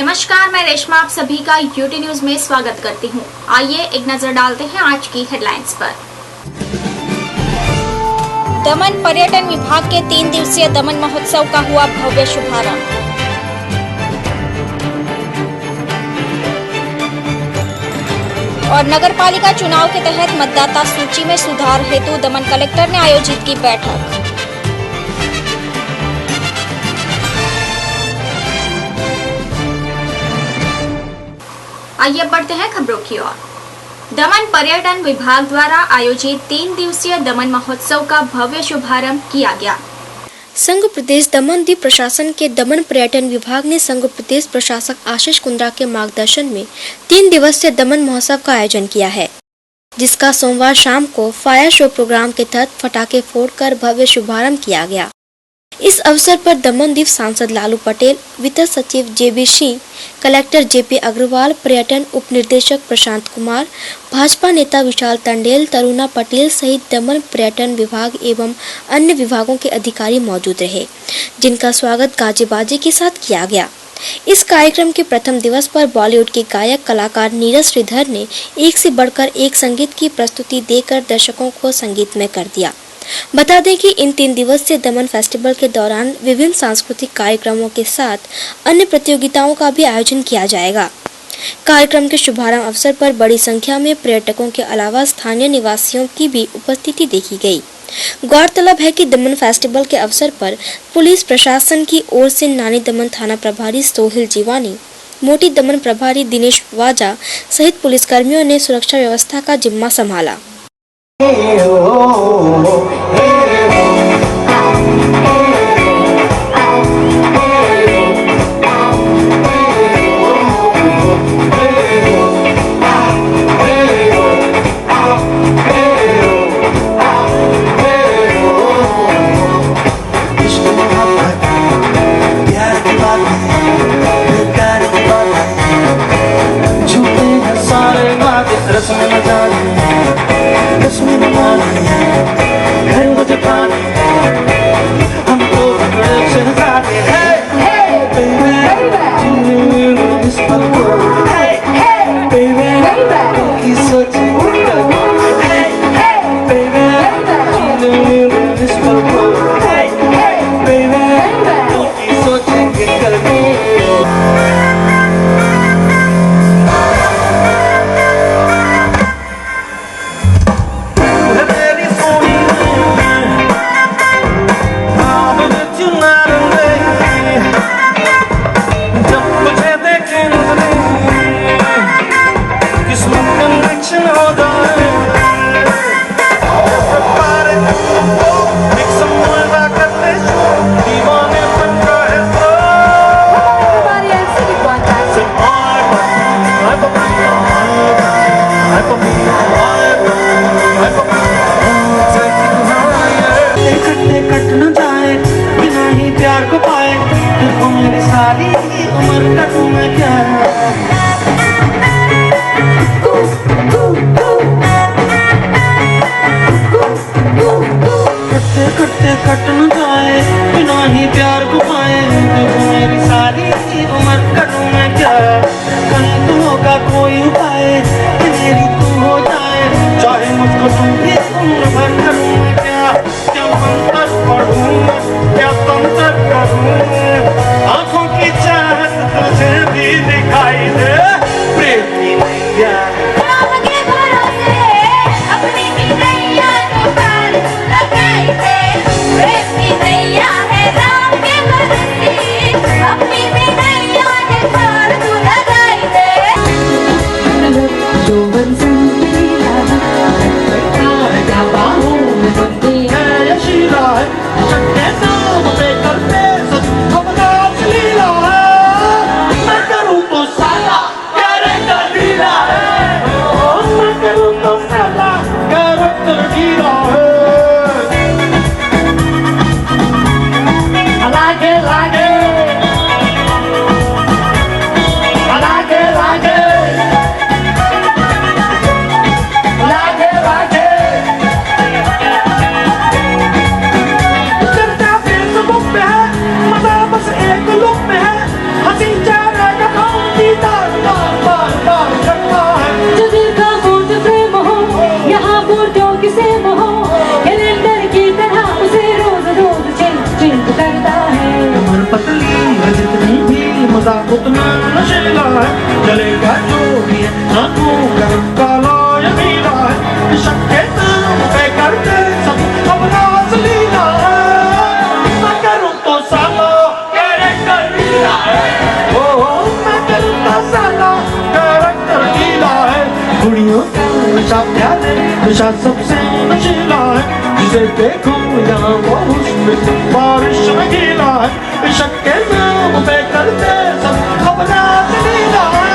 नमस्कार, मैं रेशमा आप सभी का यूटी न्यूज में स्वागत करती हूं। आइए एक नजर डालते हैं आज की हेडलाइंस पर। दमन पर्यटन विभाग के 3 दिवसीय दमन महोत्सव का हुआ भव्य शुभारंभ। और नगरपालिका चुनाव के तहत मतदाता सूची में सुधार हेतु दमन कलेक्टर ने आयोजित की बैठक। आइए बढ़ते हैं खबरों की ओर। दमन पर्यटन विभाग द्वारा आयोजित 3 दिवसीय दमन महोत्सव का भव्य शुभारंभ किया गया। संघ प्रदेश दमन द्वीप प्रशासन के दमन पर्यटन विभाग ने संघ प्रदेश प्रशासक आशीष कुंद्रा के मार्गदर्शन में 3 दिवसीय दमन महोत्सव का आयोजन किया है, जिसका सोमवार शाम को फायर शो प्रोग्राम के तहत पटाखे फोड़कर भव्य शुभारंभ किया गया। इस अवसर पर दमन द्वीप सांसद लालू पटेल, वित्त सचिव जेबी सिंह, कलेक्टर जेपी अग्रवाल, पर्यटन उप निदेशक प्रशांत कुमार, भाजपा नेता विशाल टंडेल, तरुणा पटेल सहित दमन पर्यटन विभाग एवं अन्य विभागों के अधिकारी मौजूद रहे, जिनका स्वागत गाजे बाजे के साथ किया गया। इस कार्यक्रम के प्रथम दिवस पर बॉलीवुड के गायक कलाकार नीरज श्रीधर ने एक से बढ़कर एक संगीत की प्रस्तुति देकर दर्शकों को संगीतमय कर दिया। बता दें कि इन 3 दिवसीय दमन फेस्टिवल के दौरान विभिन्न सांस्कृतिक कार्यक्रमों के साथ अन्य प्रतियोगिताओं का भी आयोजन किया जाएगा। कार्यक्रम के शुभारंभ अवसर पर बड़ी संख्या में पर्यटकों के अलावा स्थानीय निवासियों की भी उपस्थिति देखी गई। गौरतलब है कि दमन फेस्टिवल के अवसर पर पुलिस प्रशासन की ओर से नानी दमन थाना प्रभारी सोहिल जीवानी, मोटी दमन प्रभारी दिनेश वाजा सहित पुलिसकर्मियों ने सुरक्षा व्यवस्था का जिम्मा संभाला। जलेगा जो भी है ना तू कर काला या नीला है शक्के नाम पे करते सब अपना लीला है मैं करूँ तो साला कैरेक्टर लीला है ओ मैं करूँ तो साला कैरेक्टर लीला है कुड़ियों का नशा प्यार है नशा सबसे नशीला है जिसे देखो यहाँ वो उसमें बारिश में गीला है शक्के नाम पे करते सब अपना लीला है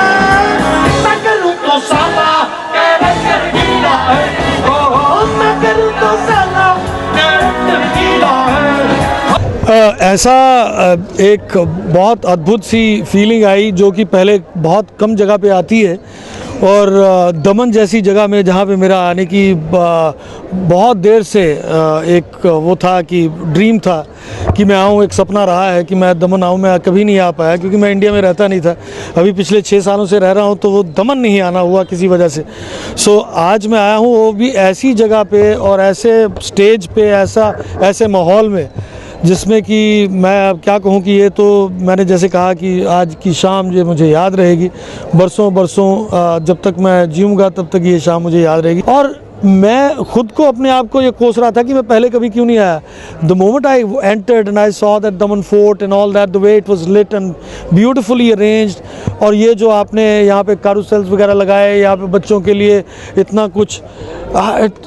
मैं करूँ तो साला कैरेक्टर गीला है ओ मैं करूँ तो साला कैरेक्टर गीला है। ऐसा एक बहुत अद्भुत सी फीलिंग आई जो कि पहले बहुत कम जगह पे आती है और दमन जैसी जगह में जहाँ पे मेरा आने की बहुत देर से एक वो था कि ड्रीम था कि मैं आऊँ, एक सपना रहा है कि मैं दमन आऊँ। मैं कभी नहीं आ पाया क्योंकि मैं इंडिया में रहता नहीं था। अभी पिछले 6 सालों से रह रहा हूँ तो वो दमन नहीं आना हुआ किसी वजह से। सो आज मैं आया हूँ, वो भी ऐसी जगह पे और ऐसे स्टेज पे, ऐसे माहौल में जिसमें कि मैं अब क्या कहूँ कि ये तो मैंने जैसे कहा कि आज की शाम ये मुझे याद रहेगी बरसों बरसों, जब तक मैं जीऊँगा तब तक ये शाम मुझे याद रहेगी। और मैं खुद को अपने आप को ये कोस रहा था कि मैं पहले कभी क्यों नहीं आया। The moment I entered and I saw that Daman fort and all that, the way it was lit and beautifully arranged, और ये जो आपने यहाँ पे कारूसेल्स वगैरह लगाए, यहाँ पे बच्चों के लिए इतना कुछ,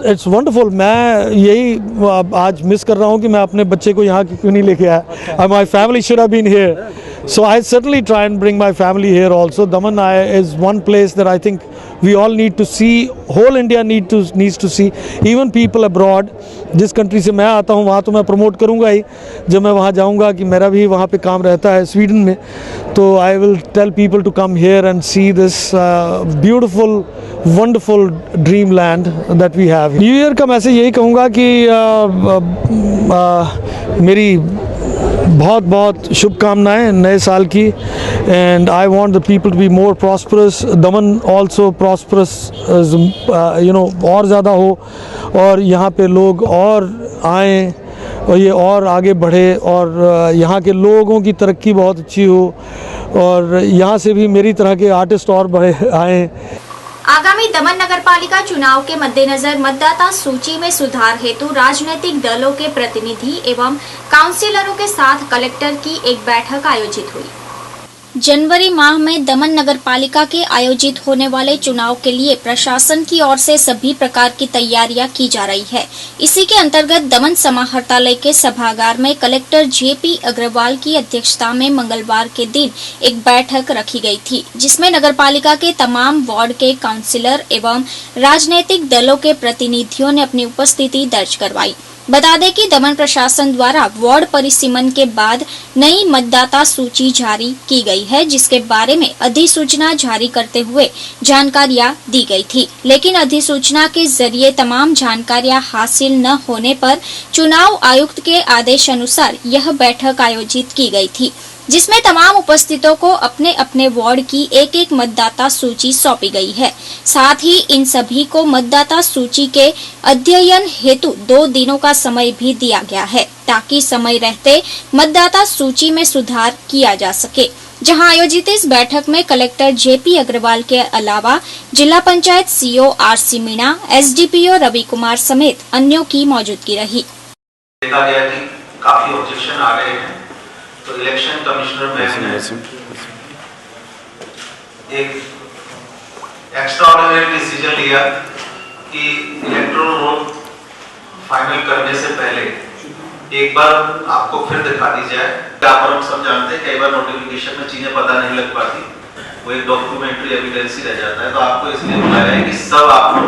इट्स वंडरफुल। मैं यही आज मिस कर रहा हूँ कि मैं अपने बच्चे को यहाँ क्यों नहीं लेके आया। My family should have been here, so I certainly try and bring my family here also. Daman is one place that I think we all need to see, whole India needs to see, even people abroad. जिस country से मैं आता हूँ वहाँ तो मैं promote करूँगा ही जब मैं वहाँ जाऊँगा कि मेरा भी वहाँ पे काम रहता है स्वीडन में, तो I will tell people to come here and see this beautiful wonderful dreamland that we have. New year का मैं से यही कहूँगा कि मेरी बहुत बहुत शुभकामनाएं नए साल की, and I want the people to be more prosperous, Daman also prosperous, you know, और ज़्यादा हो, और यहाँ पे लोग और आएँ और ये और आगे बढ़े, और यहाँ के लोगों की तरक्की बहुत अच्छी हो, और यहाँ से भी मेरी तरह के आर्टिस्ट और बढ़े आएँ। आगामी दमन नगरपालिका चुनाव के मद्देनजर मतदाता सूची में सुधार हेतु राजनीतिक दलों के प्रतिनिधि एवं काउंसिलरों के साथ कलेक्टर की एक बैठक आयोजित हुई। जनवरी माह में दमन नगरपालिका के आयोजित होने वाले चुनाव के लिए प्रशासन की ओर से सभी प्रकार की तैयारियां की जा रही है। इसी के अंतर्गत दमन समाहर्तालय के सभागार में कलेक्टर जेपी अग्रवाल की अध्यक्षता में मंगलवार के दिन एक बैठक रखी गई थी, जिसमें नगरपालिका के तमाम वार्ड के काउंसिलर एवं राजनीतिक दलों के प्रतिनिधियों ने अपनी उपस्थिति दर्ज करवाई। बता दें कि दमन प्रशासन द्वारा वार्ड परिसीमन के बाद नई मतदाता सूची जारी की गई है, जिसके बारे में अधिसूचना जारी करते हुए जानकारियां दी गई थी, लेकिन अधिसूचना के जरिए तमाम जानकारियां हासिल न होने पर चुनाव आयुक्त के आदेश अनुसार यह बैठक आयोजित की गई थी, जिसमें तमाम उपस्थितों को अपने अपने वार्ड की एक एक मतदाता सूची सौंपी गई है। साथ ही इन सभी को मतदाता सूची के अध्ययन हेतु 2 दिनों का समय भी दिया गया है, ताकि समय रहते मतदाता सूची में सुधार किया जा सके। जहां आयोजित इस बैठक में कलेक्टर जेपी अग्रवाल के अलावा जिला panchayat CO RC Meena, SDPO Ravi Kumar समेत अन्यों की मौजूदगी रही। देखा गया कि काफी ऑब्जेक्शन आ रहे हैं, तो इलेक्शन कमिश्नर मैम ने एक एक्स्ट्राऑर्डिनरी डिसीजन लिया कि इलेक्टोरल रोल फाइनल करने से पहले एक बार आपको फिर दिखा दी जाए। आप सब जानते हैं कई बार नोटिफिकेशन में चीजें पता नहीं लग पाती, वो एक डॉक्यूमेंट्री एविडेंस ही रह जाता है। तो आपको इसलिए बुलाया है कि सब आप लोग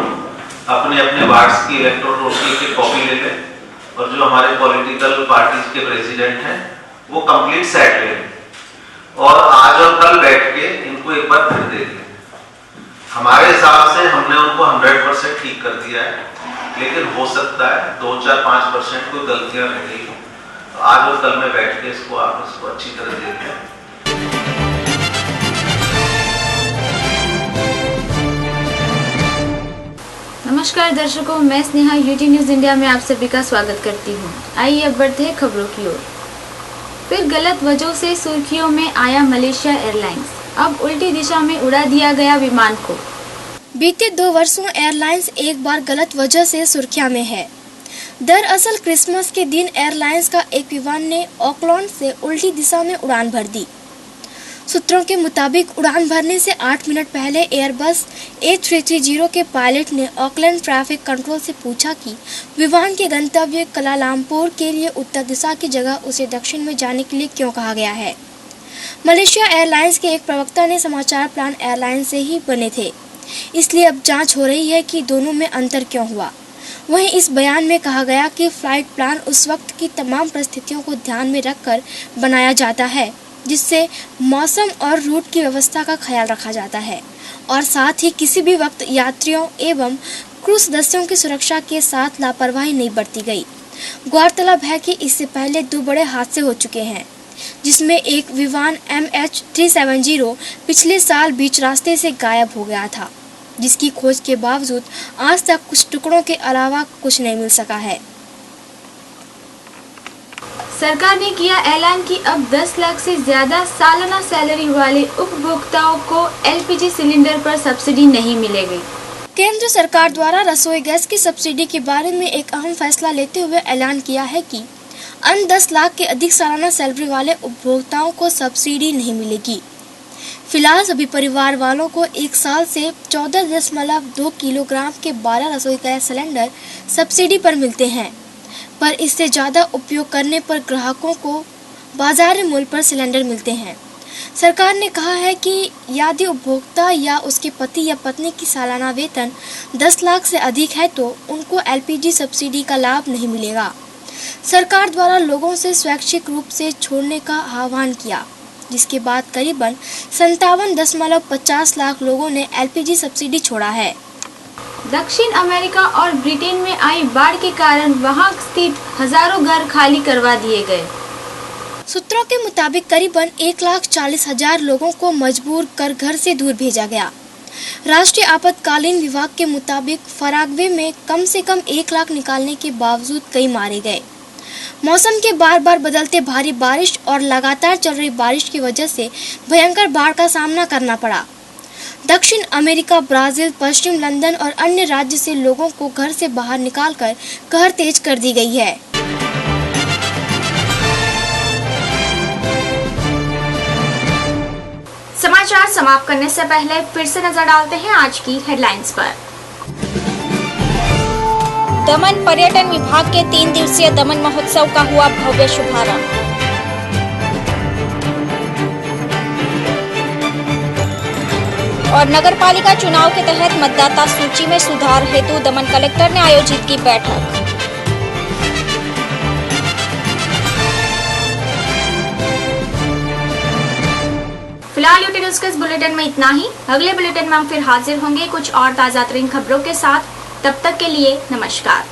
अपने अपने वार्ड्स की इलेक्टोरल रोल की एक कॉपी ले लें, और जो हमारे पॉलिटिकल पार्टीज के प्रेसिडेंट हैं वो कंप्लीट सेट ले लें, और आज और कल बैठ के इनको एक बार फिर दे दें। हमारे हिसाब से हमने उनको 100% ठीक कर दिया है, लेकिन हो सकता है 2-4-5% कोई गलतियां रह गई। तो आज और कल में बैठ के इसको आप इसको अच्छी तरह दे दें। नमस्कार दर्शकों, मैं स्नेहा यूटी न्यूज इंडिया में आप सभी का स्वागत करती हूँ। आइए अब बढ़ते हैं खबरों की ओर। फिर गलत वजहों से सुर्खियों में आया मलेशिया एयरलाइंस। अब उल्टी दिशा में उड़ा दिया गया विमान को। बीते 2 वर्षों एयरलाइंस एक बार गलत वजह से सुर्खियां में है। दरअसल क्रिसमस के दिन एयरलाइंस का एक विमान ने ऑकलैंड से उल्टी दिशा में उड़ान भर दी। सूत्रों के मुताबिक उड़ान भरने से 8 मिनट पहले एयरबस A330 के पायलट ने ऑकलैंड ट्रैफिक कंट्रोल से पूछा कि विमान के गंतव्य कुआलालंपुर के लिए उत्तर दिशा की जगह उसे दक्षिण में जाने के लिए क्यों कहा गया है। मलेशिया एयरलाइंस के एक प्रवक्ता ने समाचार प्लान एयरलाइंस से ही बने थे, इसलिए अब जांच हो रही है कि दोनों में अंतर क्यों हुआ। वहीं इस बयान में कहा गया कि फ्लाइट प्लान उस वक्त की तमाम परिस्थितियों को ध्यान में रखकर बनाया जाता है, जिससे मौसम और रूट की व्यवस्था का ख्याल रखा जाता है और साथ ही किसी भी वक्त यात्रियों एवं क्रू सदस्यों की सुरक्षा के साथ लापरवाही नहीं बरती गई। गौरतलब है कि इससे पहले 2 बड़े हादसे हो चुके हैं, जिसमें एक विमान MH370 पिछले साल बीच रास्ते से गायब हो गया था, जिसकी खोज के बावजूद आज तक कुछ टुकड़ों के अलावा कुछ नहीं मिल सका है। सरकार ने किया ऐलान कि अब 10 लाख से ज्यादा सालाना सैलरी वाले उपभोक्ताओं को LPG सिलेंडर पर सब्सिडी नहीं मिलेगी। केंद्र सरकार द्वारा रसोई गैस की सब्सिडी के बारे में एक अहम फैसला लेते हुए ऐलान किया है कि अन्य 10 लाख के अधिक सालाना सैलरी वाले उपभोक्ताओं को सब्सिडी नहीं मिलेगी। फिलहाल सभी परिवार वालों को 1 साल से 14.2 किलोग्राम के 12 रसोई गैस सिलेंडर सब्सिडी पर मिलते हैं, पर इससे ज़्यादा उपयोग करने पर ग्राहकों को बाजार मूल्य पर सिलेंडर मिलते हैं। सरकार ने कहा है कि यदि उपभोक्ता या उसके पति या पत्नी की सालाना वेतन 10 लाख से अधिक है तो उनको LPG सब्सिडी का लाभ नहीं मिलेगा। सरकार द्वारा लोगों से स्वैच्छिक रूप से छोड़ने का आह्वान किया, जिसके बाद करीबन 57.50 लाख लोगों ने LPG सब्सिडी छोड़ा है। दक्षिण अमेरिका और ब्रिटेन में आई बाढ़ के कारण वहां स्थित हजारों घर खाली करवा दिए गए। सूत्रों के मुताबिक करीबन 1,40,000 लोगों को मजबूर कर घर से दूर भेजा गया। राष्ट्रीय आपातकालीन विभाग के मुताबिक फरागवे में कम से कम 1 लाख निकालने के बावजूद कई मारे गए। मौसम के बार बार बदलते भारी बारिश और लगातार चल रही बारिश की वजह से भयंकर बाढ़ का सामना करना पड़ा। दक्षिण अमेरिका, ब्राजील, पश्चिम लंदन और अन्य राज्य से लोगों को घर से बाहर निकालकर कहर तेज कर दी गई है। समाचार समाप्त करने से पहले फिर से नजर डालते हैं आज की हेडलाइंस पर। दमन पर्यटन विभाग के 3 दिवसीय दमन महोत्सव का हुआ भव्य शुभारंभ। और नगरपालिका चुनाव के तहत मतदाता सूची में सुधार हेतु दमन कलेक्टर ने आयोजित की बैठक। फिलहाल यूटी न्यूज के इस बुलेटिन में इतना ही। अगले बुलेटिन में हम फिर हाजिर होंगे कुछ और ताजा तरीन खबरों के साथ। तब तक के लिए नमस्कार।